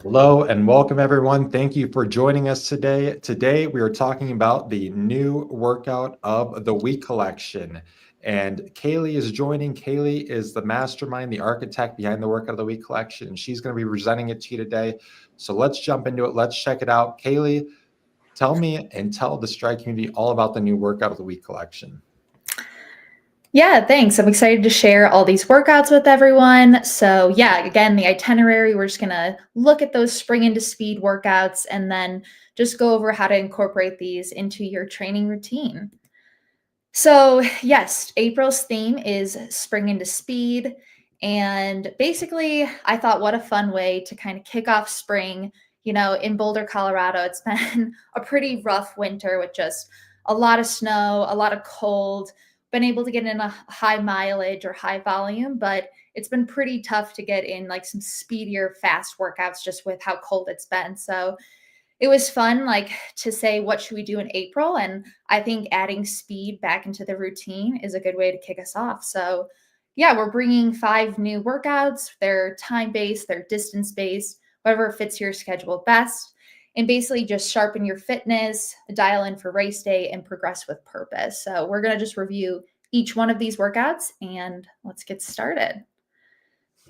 Hello and welcome everyone. Thank you for joining us today. Today we are talking about the new workout of the week collection. And Kaylee is joining. Kaylee is the mastermind, the architect behind the workout of the week collection. And she's going to be presenting it to you today. So let's jump into it. Let's check it out. Kaylee, tell me and tell the Stryd community all about the new workout of the week collection. Yeah, thanks. I'm excited to share all these workouts with everyone. So yeah, again, the itinerary, we're just going to look at those spring into speed workouts and then just go over how to incorporate these into your training routine. So yes, April's theme is spring into speed. And basically, I thought what a fun way to kind of kick off spring. In Boulder, Colorado, it's been a pretty rough winter with just a lot of snow, a lot of cold, been able to get in a high mileage or high volume, but it's been pretty tough to get in like some speedier, fast workouts just with how cold it's been. So it was fun, like to say, what should we do in April? And I think adding speed back into the routine is a good way to kick us off. So yeah, we're bringing 5 new workouts. They're time-based, they're distance-based, whatever fits your schedule best. And basically just sharpen your fitness, dial in for race day, and progress with purpose. So we're going to just review each one of these workouts and let's get started.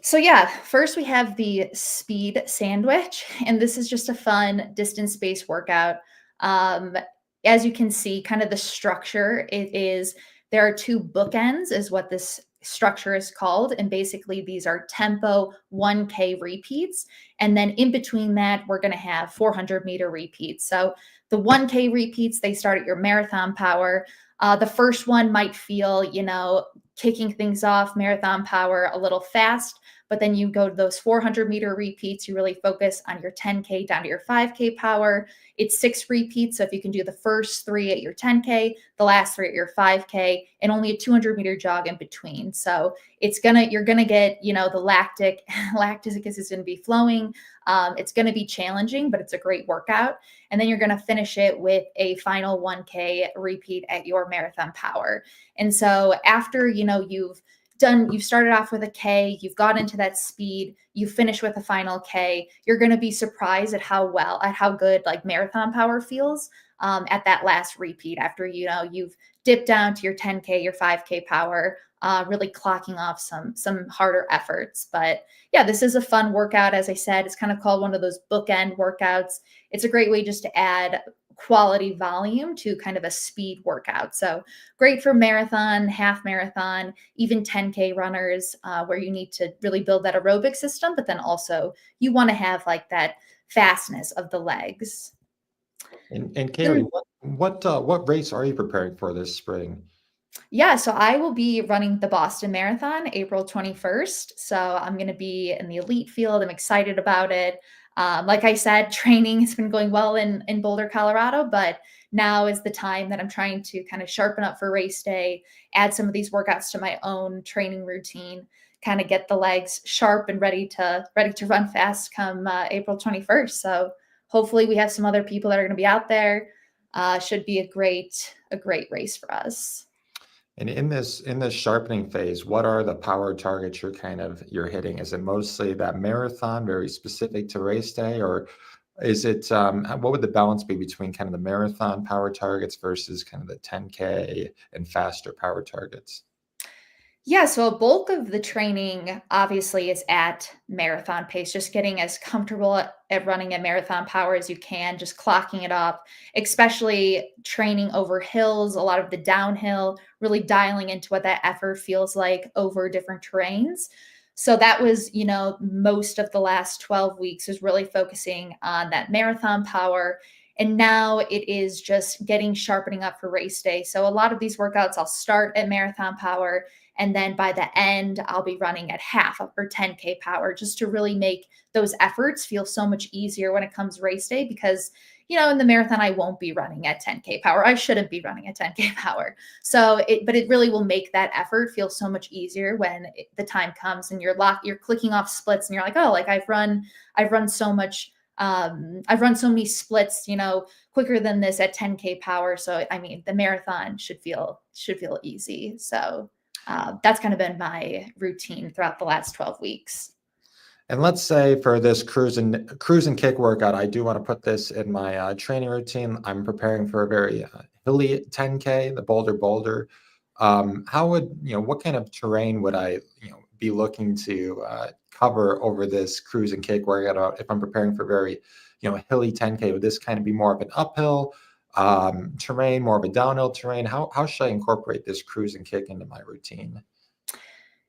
So yeah, first we have the speed sandwich, and this is just a fun distance-based workout. As you can see, kind of the structure, there are 2 bookends is what this structure is called. And basically these are tempo 1K repeats. And then in between that, we're going to have 400-meter repeats. So the 1K repeats, they start at your marathon power. The first one might feel, kicking things off, marathon power a little fast, but then you go to those 400-meter repeats, you really focus on your 10K down to your 5K power. It's 6 repeats. So if you can do the first 3 at your 10K, the last 3 at your 5K, and only a 200-meter jog in between. So you're going to get, the lactic is going to be flowing. It's going to be challenging, but it's a great workout. And then you're going to finish it with a final 1K repeat at your marathon power. And so after, you've started off with a K, you've got into that speed, you finish with a final K, you're going to be surprised at how good like marathon power feels at that last repeat after, you've dipped down to your 10K, your 5K power, really clocking off some harder efforts. But yeah, this is a fun workout. As I said, it's kind of called one of those bookend workouts. It's a great way just to add quality volume to kind of a speed workout. So great for marathon, half marathon, even 10K runners, where you need to really build that aerobic system, but then also you want to have like that fastness of the legs. And Kaylee, what race are you preparing for this spring? Yeah, so I will be running the Boston Marathon April 21st. So I'm going to be in the elite field. I'm excited about it. Like I said, training has been going well in Boulder, Colorado, but now is the time that I'm trying to kind of sharpen up for race day, add some of these workouts to my own training routine, kind of get the legs sharp and ready to run fast come April 21st. So hopefully we have some other people that are going to be out there. Should be a great race for us. And in this sharpening phase, what are the power targets you're hitting? Is it mostly that marathon, very specific to race day, or is it what would the balance be between kind of the marathon power targets versus kind of the 10K and faster power targets? Yeah, so a bulk of the training obviously is at marathon pace, just getting as comfortable at running at marathon power as you can, just clocking it up, especially training over hills, a lot of the downhill, really dialing into what that effort feels like over different terrains. So that was, most of the last 12 weeks is really focusing on that marathon power. And now it is just sharpening up for race day. So a lot of these workouts, I'll start at marathon power. And then by the end, I'll be running at half or 10K power just to really make those efforts feel so much easier when it comes race day because, in the marathon, I won't be running at 10K power. I shouldn't be running at 10K power. But it really will make that effort feel so much easier when the time comes and you're clicking off splits and you're like, oh, like I've run so much. I've run so many splits, quicker than this at 10K power. So, I mean, the marathon should feel easy. So, that's kind of been my routine throughout the last 12 weeks. And let's say for this cruise and kick workout, I do want to put this in my training routine. I'm preparing for a very hilly 10K, the Boulder. How would what kind of terrain would I be looking to cover over this cruise and kick workout if I'm preparing for very hilly 10K? Would this kind of be more of an uphill terrain, more of a downhill terrain? How should I incorporate this cruise and kick into my routine?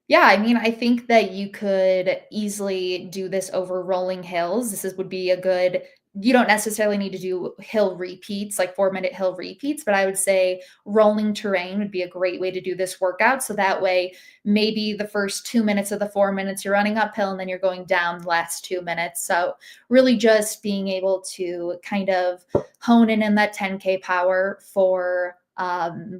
Yeah, I mean, I think that you could easily do this over rolling hills. Would be a good you don't necessarily need to do hill repeats, like 4-minute hill repeats, but I would say rolling terrain would be a great way to do this workout. So that way, maybe the first 2 minutes of the 4 minutes you're running uphill and then you're going down the last 2 minutes. So really just being able to kind of hone in that 10K power for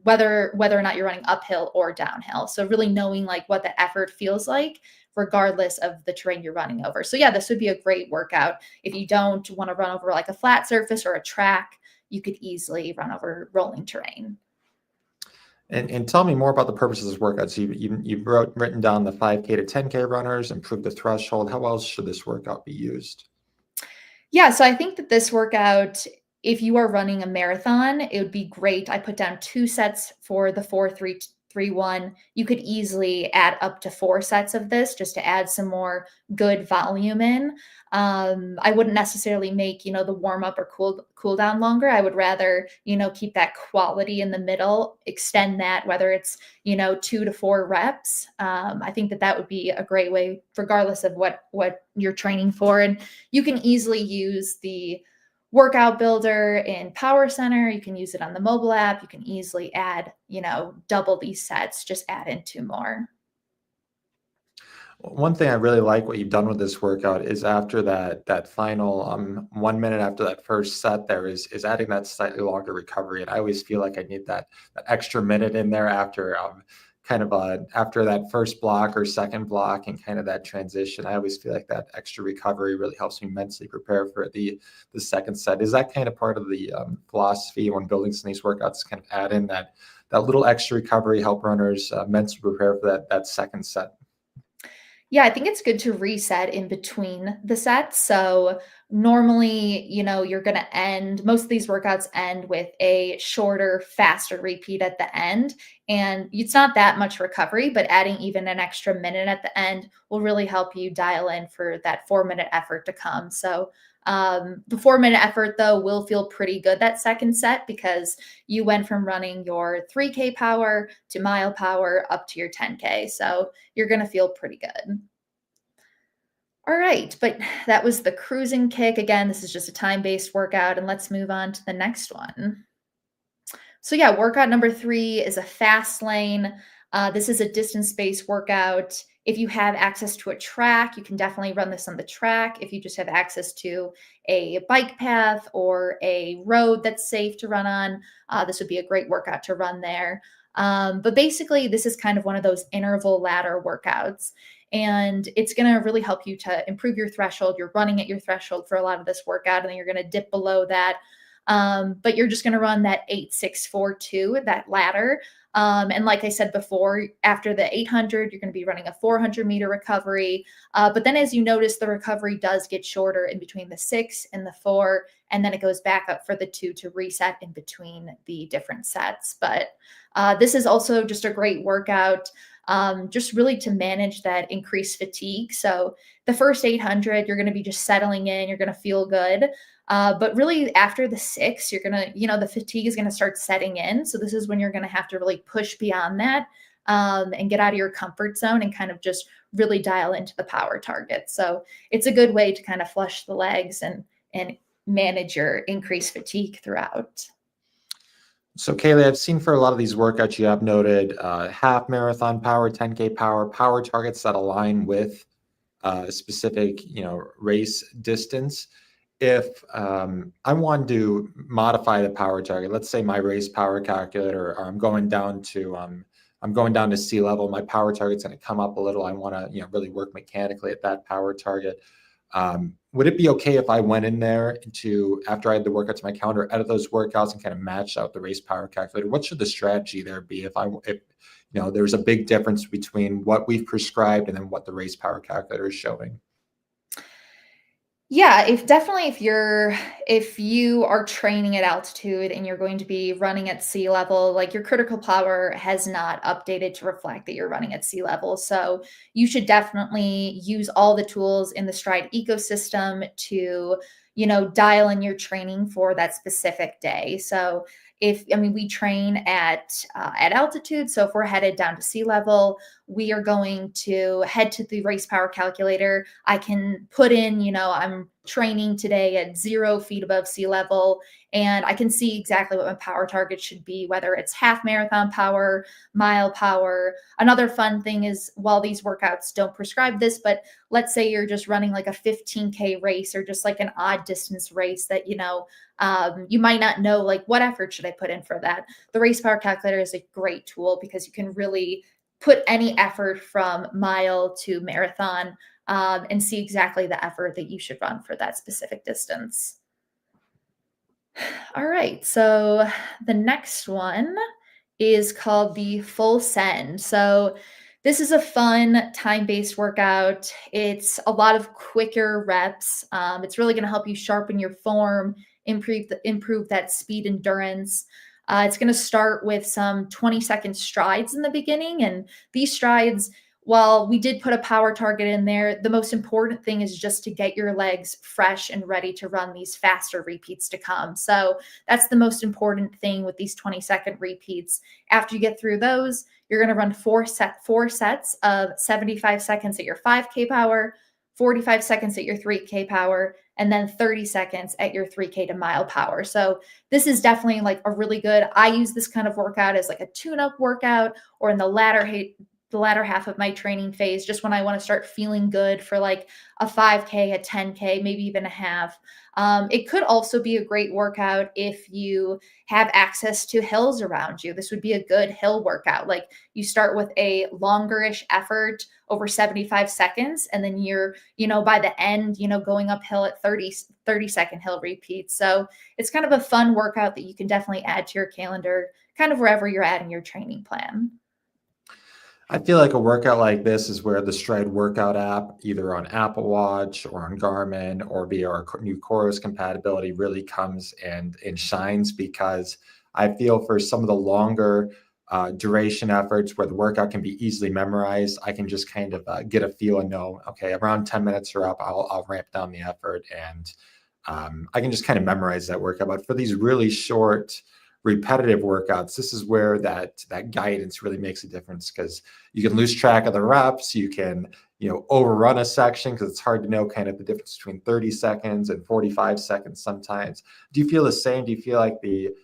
whether or not you're running uphill or downhill. So really knowing like what the effort feels like, regardless of the terrain you're running over. So yeah, this would be a great workout. If you don't want to run over like a flat surface or a track, you could easily run over rolling terrain. And tell me more about the purpose of this workout. So you've written down the 5K to 10K runners, improve the threshold. How else should this workout be used? Yeah, so I think that this workout, if you are running a marathon, it would be great. I put down 2 sets for the 4-3-3-1. You could easily add up to 4 sets of this just to add some more good volume in. I wouldn't necessarily make, the warm up or cool down longer. I would rather, keep that quality in the middle, extend that, whether it's, 2 to 4 reps. I think that that would be a great way, regardless of what you're training for. And you can easily use the workout builder in Power Center. You can use it on the mobile app. You can easily add, double these sets, just add in 2 more. One thing I really like what you've done with this workout is after that final 1 minute after that first set there is adding that slightly longer recovery. And I always feel like I need that extra minute in there after after that first block or second block and kind of that transition. I always feel like that extra recovery really helps me mentally prepare for the second set. Is that kind of part of the philosophy when building some of these workouts, kind of add in that little extra recovery, help runners mentally prepare for that second set? Yeah, I think it's good to reset in between the sets. So normally, you're going to end most of these workouts end with a shorter, faster repeat at the end. And it's not that much recovery, but adding even an extra minute at the end will really help you dial in for that 4-minute effort to come. So the 4-minute effort, though, will feel pretty good that second set because you went from running your 3K power to mile power up to your 10K. So you're going to feel pretty good. All right, but that was the cruising kick. Again, this is just a time-based workout, and let's move on to the next one. So yeah, workout number 3 is a fast lane. This is a distance-based workout. If you have access to a track, you can definitely run this on the track. If you just have access to a bike path or a road that's safe to run on, this would be a great workout to run there. But basically, this is kind of one of those interval ladder workouts. And it's going to really help you to improve your threshold. You're running at your threshold for a lot of this workout, and then you're going to dip below that. But you're just going to run that 8-6-4-2, that ladder. And like I said before, after the 800, you're going to be running a 400-meter recovery. But then as you notice, the recovery does get shorter in between the 6 and the 4, and then it goes back up for the 2 to reset in between the different sets. But this is also just a great workout, just really to manage that increased fatigue. So the first 800, you're going to be just settling in, you're going to feel good. But really after the 6, you're going to, the fatigue is going to start setting in. So this is when you're going to have to really push beyond that and get out of your comfort zone and kind of just really dial into the power target. So it's a good way to kind of flush the legs and manage your increased fatigue throughout. So Kaylee, I've seen for a lot of these workouts you have noted half marathon power, 10K power targets that align with specific, race distance. If I want to modify the power target, let's say my race power calculator, or I'm going down to sea level, my power target's going to come up a little. I want to, really work mechanically at that power target. Would it be okay if I went in there after I had the workouts to my calendar, edit those workouts and kind of match out the race power calculator? What should the strategy there be if there's a big difference between what we've prescribed and then what the race power calculator is showing? Yeah, if you are training at altitude and you're going to be running at sea level, like your critical power has not updated to reflect that you're running at sea level. So you should definitely use all the tools in the Stryd ecosystem to, dial in your training for that specific day. So we train at altitude. So if we're headed down to sea level, we are going to head to the race power calculator. I can put in, I'm training today at 0 feet above sea level, and I can see exactly what my power target should be, whether it's half marathon power, mile power. Another fun thing is, while these workouts don't prescribe this, but let's say you're just running like a 15K race or just like an odd distance race that, you might not know, like, what effort should I put in for that? The race power calculator is a great tool because you can really put any effort from mile to marathon, and see exactly the effort that you should run for that specific distance. All right, so the next one is called the full send. So this is a fun time-based workout. It's a lot of quicker reps. It's really going to help you sharpen your form, improve that speed endurance. It's going to start with some 20-second strides in the beginning, and these strides, while we did put a power target in there, the most important thing is just to get your legs fresh and ready to run these faster repeats to come. So that's the most important thing with these 20-second repeats. After you get through those, you're going to run four sets of 75 seconds at your 5K power, 45 seconds at your 3K power, and then 30 seconds at your 3K to mile power. So this is definitely like a really good, I use this kind of workout as like a tune-up workout, or in the latter half of my training phase, just when I want to start feeling good for like a 5K, a 10K, maybe even a half. It could also be a great workout if you have access to hills around you. This would be a good hill workout. Like, you start with a longerish effort over 75 seconds, and then you're, by the end, going uphill at 30-second hill repeats. So it's kind of a fun workout that you can definitely add to your calendar, kind of wherever you're at in your training plan. I feel like a workout like this is where the Stryd workout app, either on Apple Watch or on Garmin or via our new Chorus compatibility, really comes and shines, because I feel for some of the longer duration efforts where the workout can be easily memorized, I can just kind of get a feel and know, okay, around 10 minutes are up, I'll ramp down the effort, and I can just kind of memorize that workout. But for these really short, repetitive workouts, this is where that guidance really makes a difference, because you can lose track of the reps. You can overrun a section because it's hard to know kind of the difference between 30 seconds and 45 seconds sometimes. Do you feel the same? Do you feel like the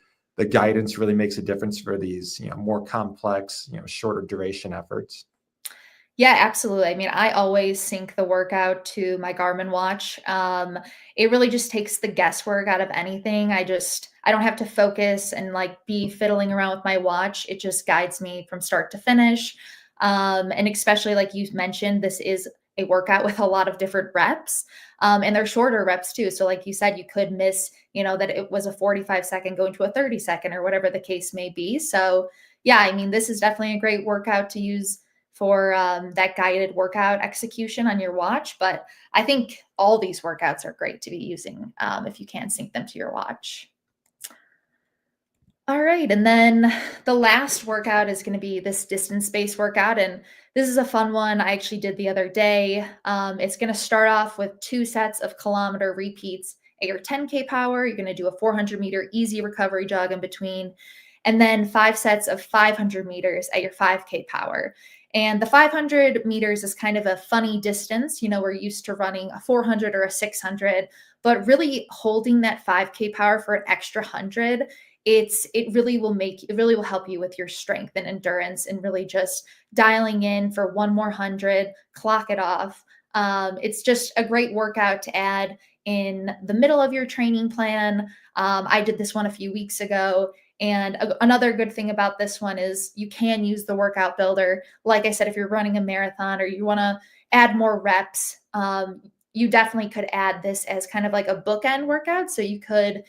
guidance really makes a difference for these more complex shorter duration efforts? Yeah, absolutely. I mean, I always sync the workout to my Garmin watch. It really just takes the guesswork out of anything. I don't have to focus and like be fiddling around with my watch. It just guides me from start to finish. And especially like you mentioned, this is a workout with a lot of different reps. And they're shorter reps too. So like you said, you could miss, that it was a 45-second going to a 30-second or whatever the case may be. So yeah, I mean, this is definitely a great workout to use for that guided workout execution on your watch. But I think all these workouts are great to be using, if you can sync them to your watch. All right. And then the last workout is going to be this distance based workout. And this is a fun one I actually did the other day. It's going to start off with 2 sets of kilometer repeats at your 10K power. You're going to do a 400-meter easy recovery jog in between, and then 5 sets of 500 meters at your 5K power. And the 500 meters is kind of a funny distance. We're used to running a 400 or a 600, but really holding that 5K power for an extra 100, it really will help you with your strength and endurance, and really just dialing in for one more 100, clock it off. It's just a great workout to add in the middle of your training plan. I did this one a few weeks ago. And another good thing about this one is you can use the workout builder. Like I said, if you're running a marathon or you want to add more reps, you definitely could add this as kind of like a bookend workout. So you could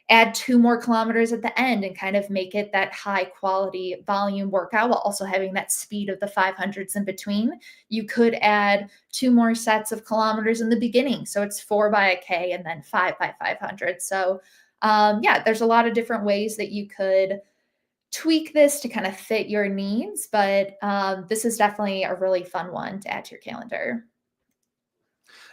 add 2 more kilometers at the end and kind of make it that high quality volume workout while also having that speed of the 500s in between. You could add 2 more sets of kilometers in the beginning. So it's 4 by 1K and then 5 by 500. So yeah, there's a lot of different ways that you could tweak this to kind of fit your needs, but this is definitely a really fun one to add to your calendar.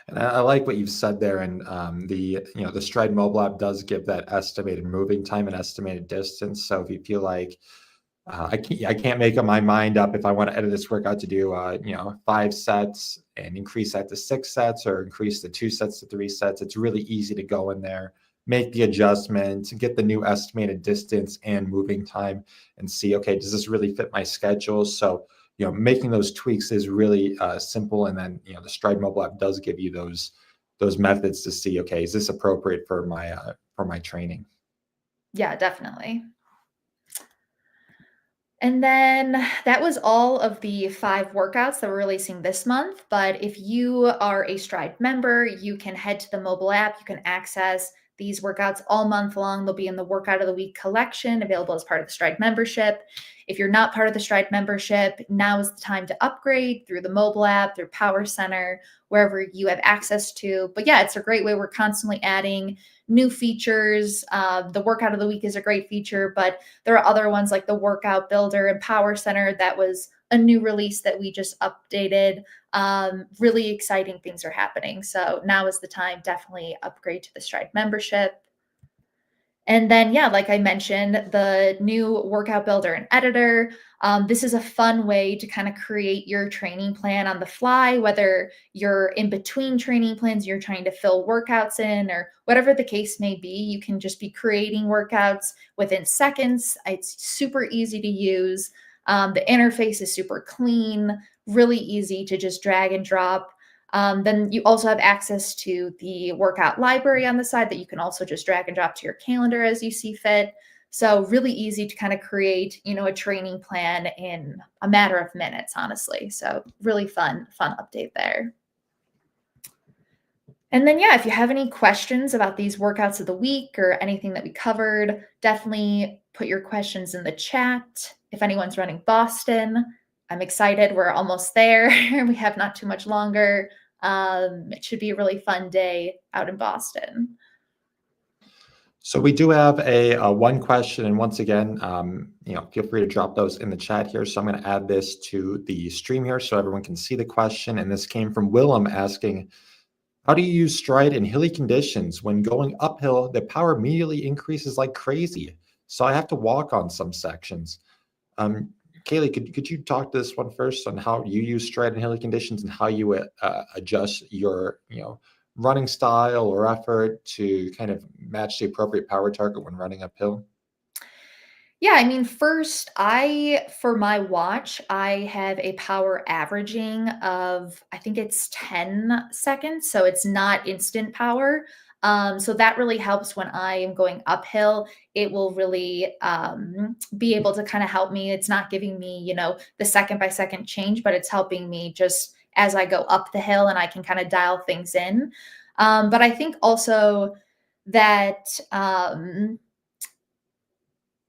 And I like what you've said there. And the Stryd mobile app does give that estimated moving time and estimated distance. So if you feel like I can't make up my mind up if I want to edit this workout to do 5 sets and increase that to 6 sets or increase the 2 sets to 3 sets. It's really easy to go in there, make the adjustments, get the new estimated distance and moving time, and see, okay, does this really fit my schedule? So making those tweaks is really simple. And then the Stryd mobile app does give you those methods to see, okay, is this appropriate for my training? Yeah, definitely. And then that was all of the 5 workouts that we're releasing this month. But if you are a Stryd member, you can head to the mobile app. You can access these workouts all month long. They'll be in the Workout of the Week collection, available as part of the Stryd membership. If you're not part of the Stryd membership, now is the time to upgrade through the mobile app, through Power Center, wherever you have access to. But yeah, it's a great way. We're constantly adding new features. The Workout of the Week is a great feature, but there are other ones like the Workout Builder and Power Center. That was a new release that we just updated. Really exciting things are happening. So now is the time, definitely upgrade to the Stryd membership. And then, yeah, like I mentioned, the new workout builder and editor. This is a fun way to kind of create your training plan on the fly, whether you're in between training plans, you're trying to fill workouts in, or whatever the case may be. You can just be creating workouts within seconds. It's super easy to use. The interface is super clean, really easy to just drag and drop. Then you also have access to the workout library on the side that you can also just drag and drop to your calendar as you see fit. So really easy to kind of create, a training plan in a matter of minutes, honestly. So really fun update there. And then, yeah, if you have any questions about these workouts of the week or anything that we covered, definitely put your questions in the chat. If anyone's running Boston, I'm excited. We're almost there. We have not too much longer. It should be a really fun day out in Boston. So we do have a one question, and once again, feel free to drop those in the chat here. So I'm going to add this to the stream here so everyone can see the question. And this came from Willem asking, how do you use Stryd in hilly conditions? When going uphill, the power immediately increases like crazy, so I have to walk on some sections. Kaylee, could you talk to this one first on how you use Stryd in hilly conditions and how you adjust your running style or effort to kind of match the appropriate power target when running uphill? Yeah, I mean, first, for my watch, I have a power averaging of, I think it's 10 seconds. So it's not instant power. So that really helps when I am going uphill. It will really be able to kind of help me. It's not giving me, the second by second change, but it's helping me just as I go up the hill and I can kind of dial things in. But I think also that,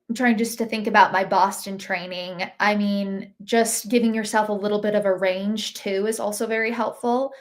I'm trying just to think about my Boston training. I mean, just giving yourself a little bit of a range too is also very helpful.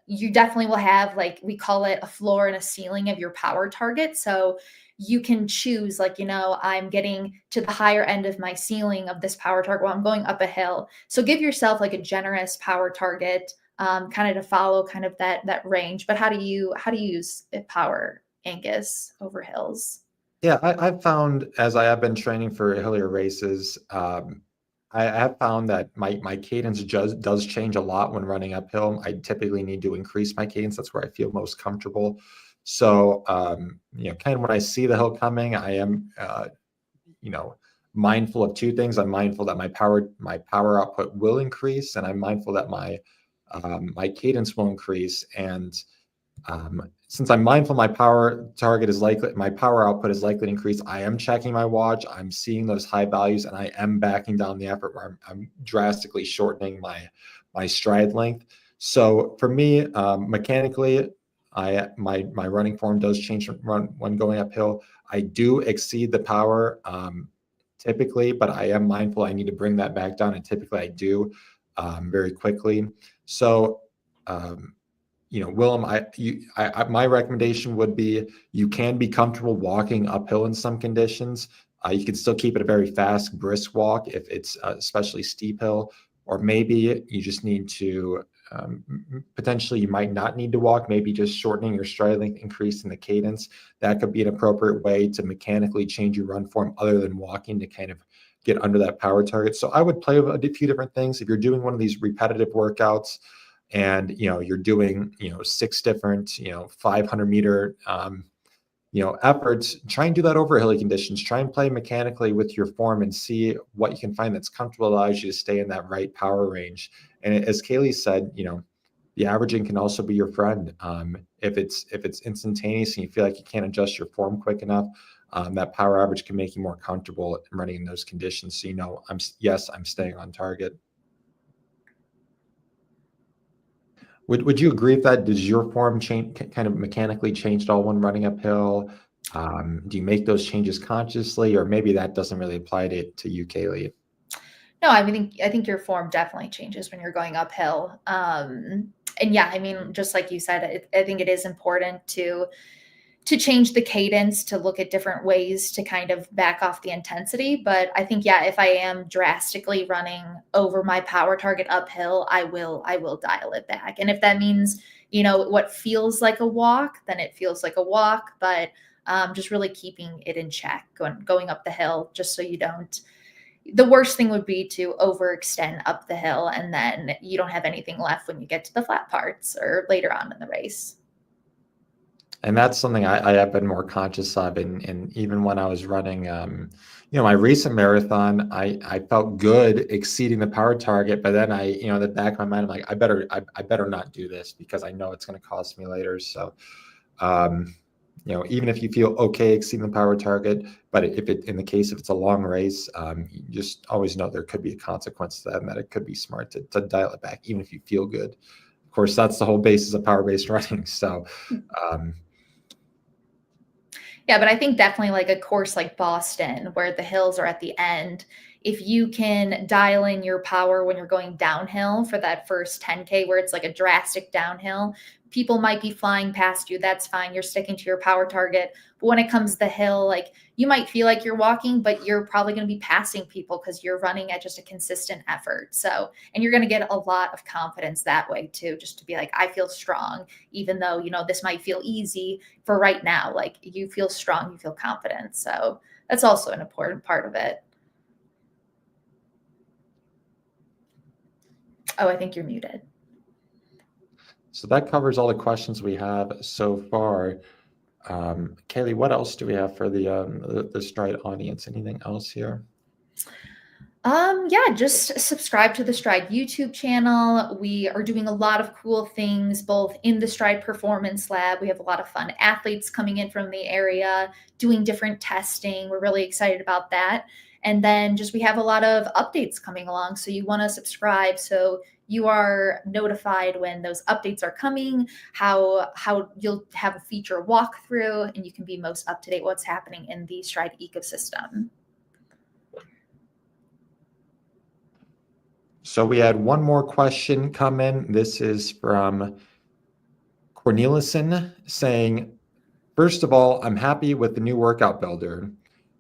You definitely will have, like, we call it a floor and a ceiling of your power target. So you can choose, like, I'm getting to the higher end of my ceiling of this power target while I'm going up a hill. So give yourself like a generous power target, kind of to follow kind of that range. But how do you use power, Angus, over hills? Yeah, I've found as I have been training for hillier races, I have found that my cadence does change a lot when running uphill. I typically need to increase my cadence. That's where I feel most comfortable. So, kind of when I see the hill coming, I am, mindful of two things. I'm mindful that my power output will increase, and I'm mindful that my cadence will increase. And since I'm mindful my power output is likely to increase, I am checking my watch. I'm seeing those high values, and I am backing down the effort where I'm drastically shortening my stride length. So for me, mechanically, My running form does change when going uphill. I do exceed the power typically, but I am mindful I need to bring that back down, and typically I do very quickly. So, Willem, my recommendation would be you can be comfortable walking uphill in some conditions. You can still keep it a very fast, brisk walk if it's especially steep hill, or maybe you just need to potentially you might not need to walk. Maybe just shortening your stride length, increasing the cadence. That could be an appropriate way to mechanically change your run form other than walking to kind of get under that power target. So I would play with a few different things. If you're doing one of these repetitive workouts, and you're doing 6 different 500-meter efforts, try and do that over hilly conditions. Try and play mechanically with your form and see what you can find that's comfortable, allows you to stay in that right power range. And as Kaylee said, the averaging can also be your friend. If it's instantaneous and you feel like you can't adjust your form quick enough, that power average can make you more comfortable running in those conditions. So I'm staying on target. Would you agree with that? Does your form change, kind of mechanically changed all when running uphill? Do you make those changes consciously, or maybe that doesn't really apply to you, Kaylee? No, I think your form definitely changes when you're going uphill. And yeah, I mean, just like you said, I think it is important to change the cadence, to look at different ways to kind of back off the intensity. But I think, yeah, if I am drastically running over my power target uphill, I will dial it back. And if that means, what feels like a walk, then it feels like a walk. But just really keeping it in check, going up the hill, just so you don't. The worst thing would be to overextend up the hill, and then you don't have anything left when you get to the flat parts or later on in the race. And that's something I have been more conscious of. And even when I was running, my recent marathon, I felt good exceeding the power target, but then in the back of my mind, I'm like, I better not do this because I know it's going to cost me later. So, even if you feel okay exceeding the power target, but in the case if it's a long race, you just always know there could be a consequence to that, and that it could be smart to dial it back, even if you feel good. Of course, that's the whole basis of power-based running. So, yeah, but I think definitely like a course like Boston, where the hills are at the end, if you can dial in your power when you're going downhill for that first 10K, where it's like a drastic downhill, people might be flying past you. That's fine. You're sticking to your power target. But when it comes to the hill, like you might feel like you're walking, but you're probably going to be passing people because you're running at just a consistent effort. So, and you're going to get a lot of confidence that way too, just to be like, I feel strong, even though, this might feel easy for right now. Like you feel strong, you feel confident. So that's also an important part of it. Oh, I think you're muted. So that covers all the questions we have so far. Kaylee, what else do we have for the Stryd audience? Anything else here? Yeah, just subscribe to the Stryd YouTube channel. We are doing a lot of cool things, both in the Stryd Performance Lab. We have a lot of fun athletes coming in from the area, doing different testing. We're really excited about that. And then we have a lot of updates coming along. So you want to subscribe so you are notified when those updates are coming, how you'll have a feature walkthrough, and you can be most up to date what's happening in the Stryd ecosystem. So we had one more question come in. This is from Cornelison saying, first of all, I'm happy with the new workout builder.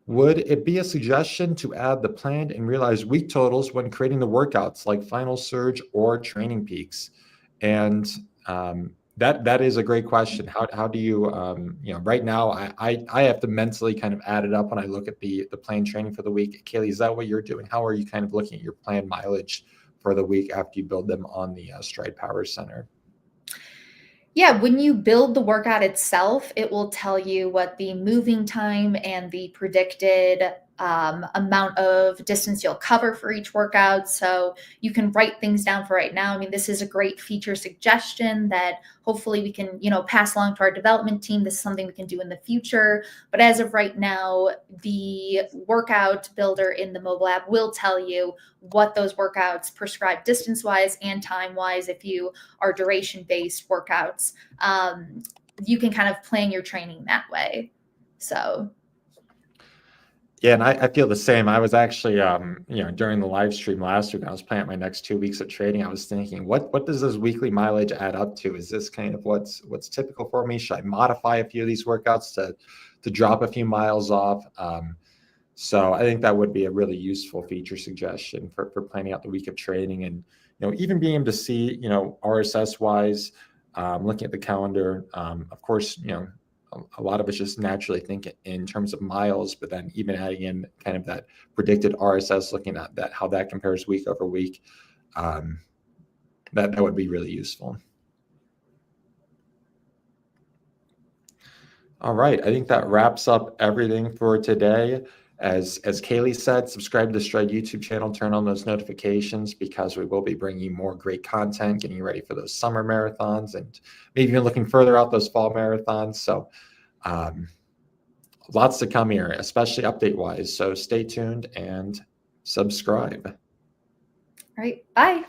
Would it be a suggestion to add the planned and realized week totals when creating the workouts like final surge or training peaks? And that is a great question. How do you, right now I have to mentally kind of add it up when I look at the planned training for the week. Kaylee, is that what you're doing? How are you kind of looking at your planned mileage for the week after you build them on the Stryd Power Center? Yeah, when you build the workout itself, it will tell you what the moving time and the predicted amount of distance you'll cover for each workout. So you can write things down for right now. I mean, this is a great feature suggestion that hopefully we can, pass along to our development team. This is something we can do in the future. But as of right now, the workout builder in the mobile app will tell you what those workouts prescribe distance-wise and time-wise if you are duration-based workouts. you can kind of plan your training that way. So yeah, and I feel the same. I was actually, during the live stream last week, I was planning my next 2 weeks of training. I was thinking, what does this weekly mileage add up to? Is this kind of what's typical for me? Should I modify a few of these workouts to drop a few miles off? So I think that would be a really useful feature suggestion for planning out the week of training, and even being able to see RSS wise, looking at the calendar. Of course, a lot of us just naturally think in terms of miles, but then even adding in kind of that predicted RSS, looking at that, how that compares week over week, that would be really useful. All right, I think that wraps up everything for today. As Kaylee said, subscribe to the Stryd YouTube channel, turn on those notifications, because we will be bringing you more great content, getting you ready for those summer marathons, and maybe even looking further out, those fall marathons. So lots to come here, especially update-wise. So stay tuned and subscribe. all right, bye.